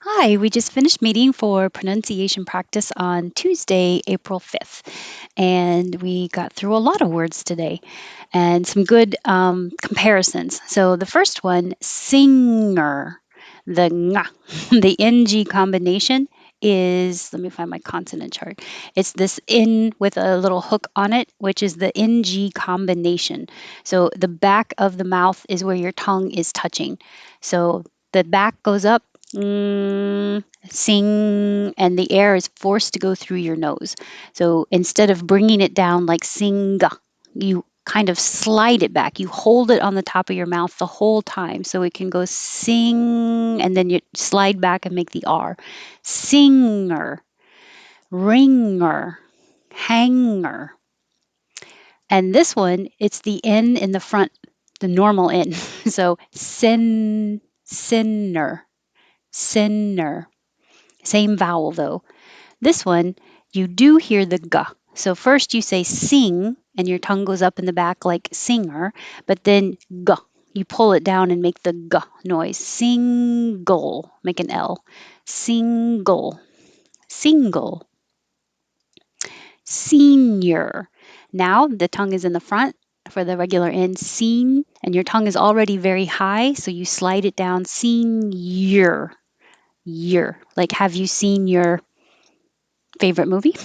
Hi, we just finished meeting for pronunciation practice on Tuesday, April 5th, and we got through a lot of words today and some good comparisons. So the first one, singer, the nga, the ng combination is, let me find my consonant chart. It's this in with a little hook on it, which is the ng combination. So the back of the mouth is where your tongue is touching. So the back goes up, sing, and the air is forced to go through your nose. So instead of bringing it down like sing, you kind of slide it back. You hold it on the top of your mouth the whole time so it can go sing, and then you slide back and make the R. Singer, ringer, hanger. And this one, it's the N in the front, the normal N. So sinner, sinner. Same vowel though. This one, you do hear the g. So first you say sing, and your tongue goes up in the back like singer, but then g. You pull it down and make the g noise. Single, make an L. Single, single, senior. Now the tongue is in the front for the regular N, seen, and your tongue is already very high, so you slide it down, senior, year. Like, have you seen your favorite movie?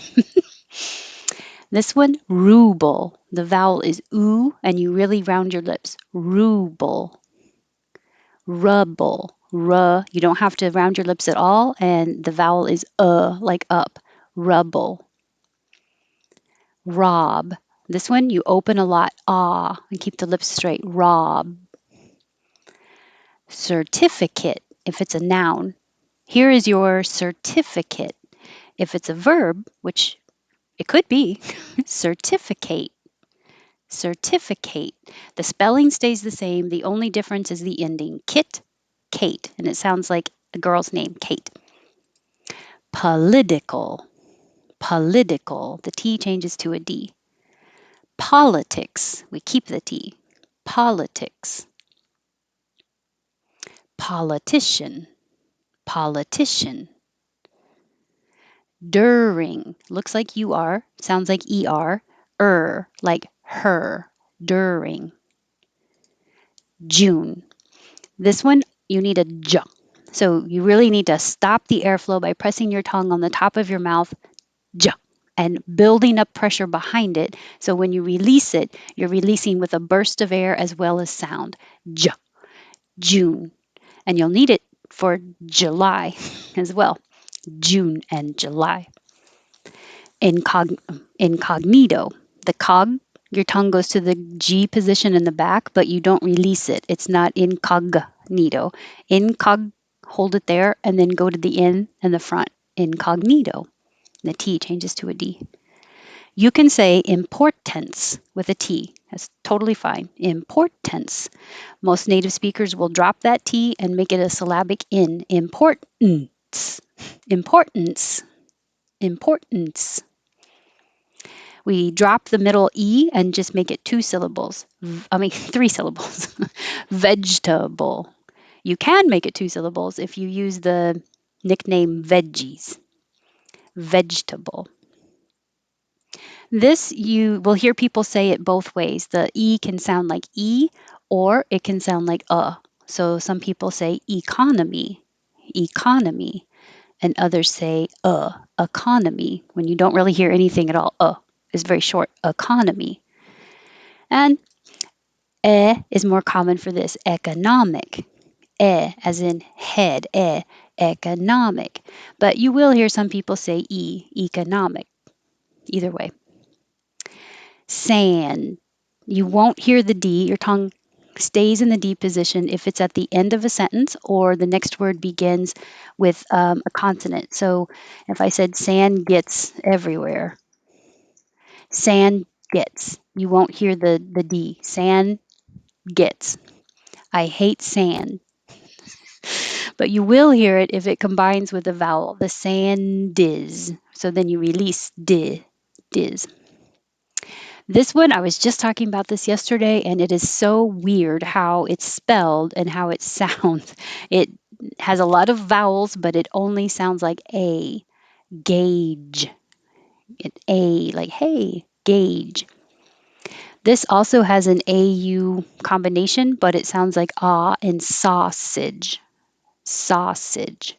This one, ruble. The vowel is oo, and you really round your lips. Ruble, rubble, You don't have to round your lips at all, and the vowel is like up. Rubble, rob. This one, you open a lot, and keep the lips straight. Rob, certificate. If it's a noun, here is your certificate. If it's a verb, which it could be, certificate. Certificate. The spelling stays the same. The only difference is the ending. Kit, Kate. And it sounds like a girl's name, Kate. Political. Political. The T changes to a D. Politics. We keep the T. Politics. Politician. Politician. During. Looks like you are. Sounds like ER. Like her. During. June. This one, you need a j. So you really need to stop the airflow by pressing your tongue on the top of your mouth, j, and building up pressure behind it. So when you release it, you're releasing with a burst of air as well as sound. J, June. And you'll need it for July as well. June and July. Incognito. The cog, your tongue goes to the G position in the back, but you don't release it. It's not incognito. Hold it there, and then go to the N and the front. Incognito. The T changes to a D. You can say importance with a T. That's totally fine. Importance. Most native speakers will drop that T and make it a syllabic N. Importance. Importance. Importance. We drop the middle E and just make it 2 syllables. 3 syllables. Vegetable. You can make it 2 syllables if you use the nickname veggies. Vegetable. This, you will hear people say it both ways. The E can sound like E, or it can sound like So some people say economy, economy, and others say economy, when you don't really hear anything at all. Is very short, economy. And is more common for this, economic. As in head, economic. But you will hear some people say economic. Either way. Sand. You won't hear the D. Your tongue stays in the D position if it's at the end of a sentence or the next word begins with a consonant. So if I said sand gets everywhere, sand gets. You won't hear the D. Sand gets. I hate sand. But you will hear it if it combines with a vowel, the sand is. So then you release diz. This one, I was just talking about this yesterday, and it is so weird how it's spelled and how it sounds. It has a lot of vowels, but it only sounds like A. Gauge. A, like hey, gauge. This also has an AU combination, but it sounds like ah and sausage. Sausage.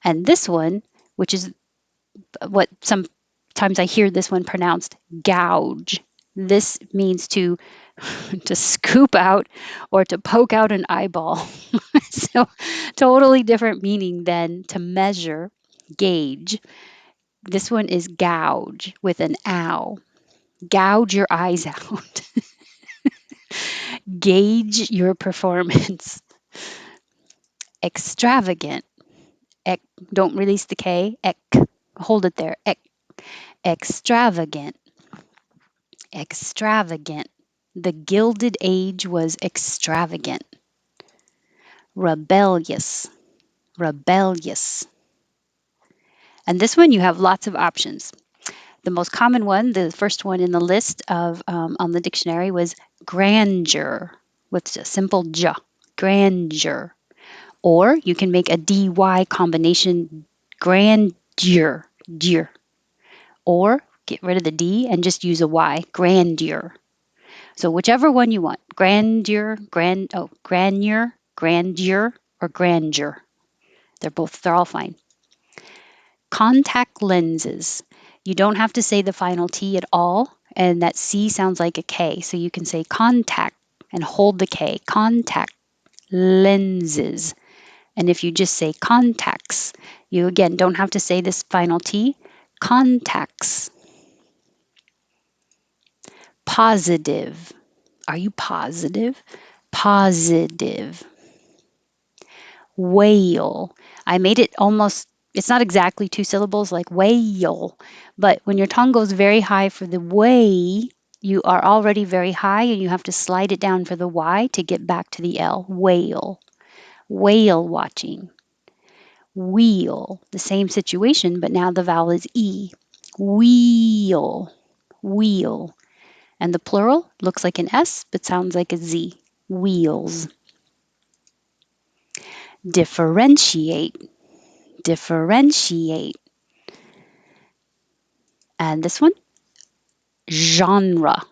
And this one, which is what sometimes I hear this one pronounced gouge. This means to scoop out or to poke out an eyeball. So totally different meaning than to measure, gauge. This one is gouge with an ow. Gouge your eyes out. Gauge your performance. Extravagant. Ec, don't release the K. Hold it there. Extravagant. Extravagant. The Gilded Age was extravagant. Rebellious. Rebellious. And this one you have lots of options. The most common one, the first one in the list of on the dictionary, was grandeur with a simple j. Grandeur. Or you can make a dy combination, grandeur. Dear. Or get rid of the d and just use a y. Grandeur. So whichever one you want, grandeur, or grandeur. They're all fine. Contact lenses. You don't have to say the final T at all, and that C sounds like a K. So you can say contact and hold the K. Contact lenses. And if you just say contacts, you again don't have to say this final T. Contacts. Positive. Are you positive? Positive. Whale. I made it almost, it's not exactly two syllables like whale, but when your tongue goes very high for the way, you are already very high and you have to slide it down for the Y to get back to the L. Whale. Whale watching. Wheel. The same situation, but now the vowel is E. Wheel. Wheel. And the plural looks like an S, but sounds like a Z. Wheels. Differentiate. Differentiate. And this one, genre.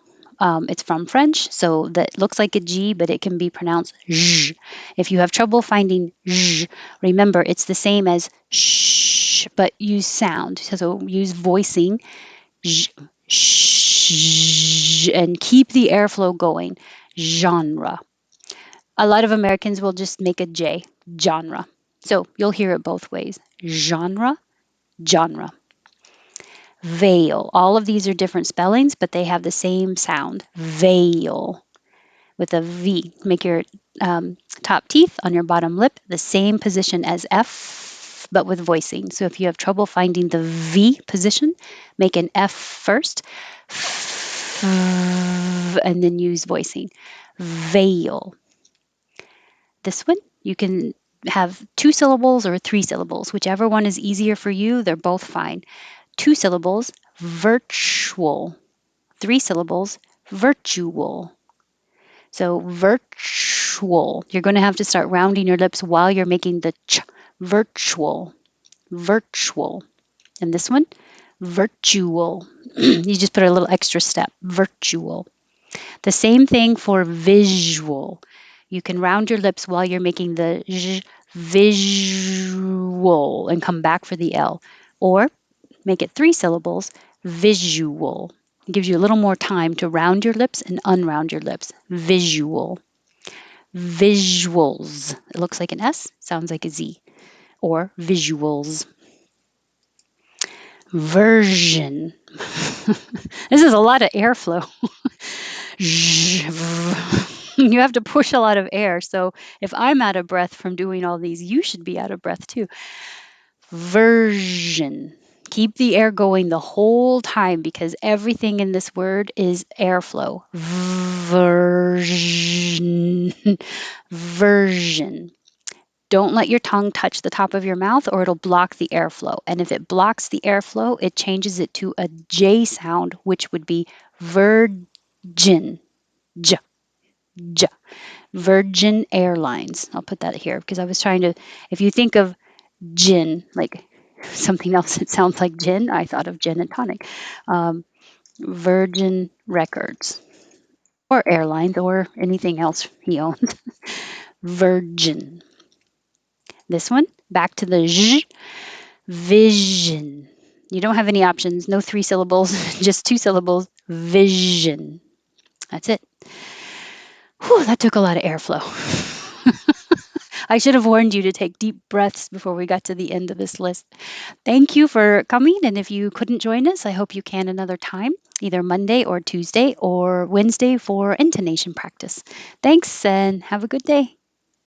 It's from French, so that looks like a G, but it can be pronounced zh. If you have trouble finding zh, remember it's the same as sh, but use sound. So use voicing, zh, sh, and keep the airflow going. Genre. A lot of Americans will just make a J, genre. So you'll hear it both ways. Genre, genre. Veil. All of these are different spellings, but they have the same sound. Veil with a V. Make your top teeth on your bottom lip the same position as F, but with voicing. So if you have trouble finding the V position, make an F first, and then use voicing. Veil. This one, you can have two syllables or three syllables, whichever one is easier for you. They're both fine. Two syllables, virtual. Three syllables, virtual. So virtual. You're going to have to start rounding your lips while you're making the ch. Virtual. Virtual. And this one, virtual. You just put a little extra step. Virtual. The same thing for visual. You can round your lips while you're making the zh, visual, and come back for the L. Or make it three syllables, visual. It gives you a little more time to round your lips and unround your lips. Visual. Visuals. It looks like an S, sounds like a Z. Or visuals. Version. This is a lot of airflow. You have to push a lot of air. So if I'm out of breath from doing all these, you should be out of breath too. Version. Keep the air going the whole time because everything in this word is airflow. Version. Version. Don't let your tongue touch the top of your mouth or it'll block the airflow. And if it blocks the airflow, it changes it to a J sound, which would be virgin. J, j. Virgin Airlines. I'll put that here because I was trying to, if you think of gin, like something else that sounds like gin, I thought of gin and tonic. Um, Virgin Records or airlines or anything else he owned. Virgin. This one, back to the zh, vision. You don't have any options, no three syllables, just two syllables. Vision. That's it. Whew, that took a lot of airflow. I should have warned you to take deep breaths before we got to the end of this list. Thank you for coming. And if you couldn't join us, I hope you can another time, either Monday or Tuesday or Wednesday for intonation practice. Thanks and have a good day.